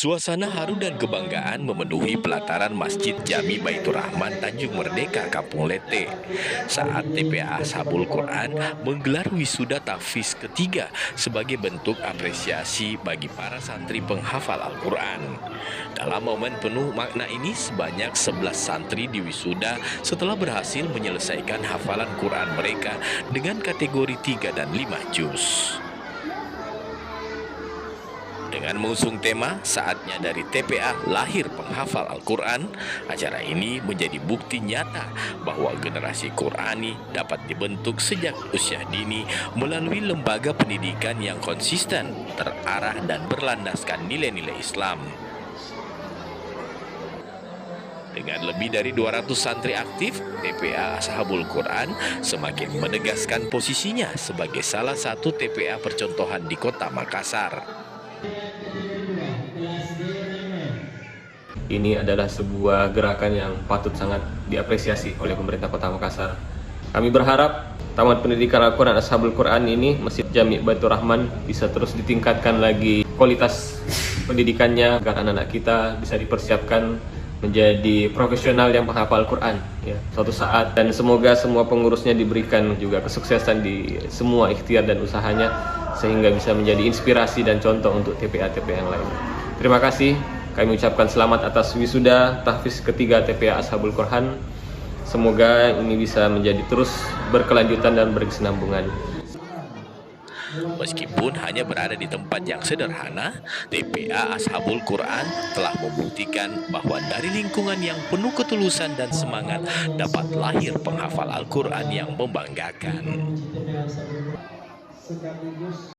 Suasana haru dan kebanggaan memenuhi pelataran Masjid Jami Baitur Rahman Tanjung Merdeka, Kampung Lete, saat TPA Ashabul Quran menggelar wisuda tahfiz ketiga sebagai bentuk apresiasi bagi para santri penghafal Al-Quran. Dalam momen penuh makna ini, sebanyak 11 santri diwisuda setelah berhasil menyelesaikan hafalan Quran mereka dengan kategori 3 dan 5 juz. Dengan mengusung tema Saatnya dari TPA Lahir Penghafal Al-Quran, acara ini menjadi bukti nyata bahwa generasi Qurani dapat dibentuk sejak usia dini melalui lembaga pendidikan yang konsisten, terarah dan berlandaskan nilai-nilai Islam. Dengan lebih dari 200 santri aktif, TPA Ashabul Quran semakin menegaskan posisinya sebagai salah satu TPA percontohan di Kota Makassar. Ini adalah sebuah gerakan yang patut sangat diapresiasi oleh pemerintah Kota Makassar. Kami berharap Taman Pendidikan Al-Quran Ashabul Quran ini, Masjid Jami Baitur Rahman, bisa terus ditingkatkan lagi kualitas pendidikannya agar anak-anak kita bisa dipersiapkan menjadi profesional yang penghafal Al-Quran ya, suatu saat, dan semoga semua pengurusnya diberikan juga kesuksesan di semua ikhtiar dan usahanya sehingga bisa menjadi inspirasi dan contoh untuk TPA-TPA yang lain. Terima kasih. Kami ucapkan selamat atas wisuda tahfiz ketiga TPA Ashabul Quran. Semoga ini bisa menjadi terus berkelanjutan dan berkesinambungan. Meskipun hanya berada di tempat yang sederhana, TPA Ashabul Quran telah membuktikan bahwa dari lingkungan yang penuh ketulusan dan semangat dapat lahir penghafal Al-Quran yang membanggakan.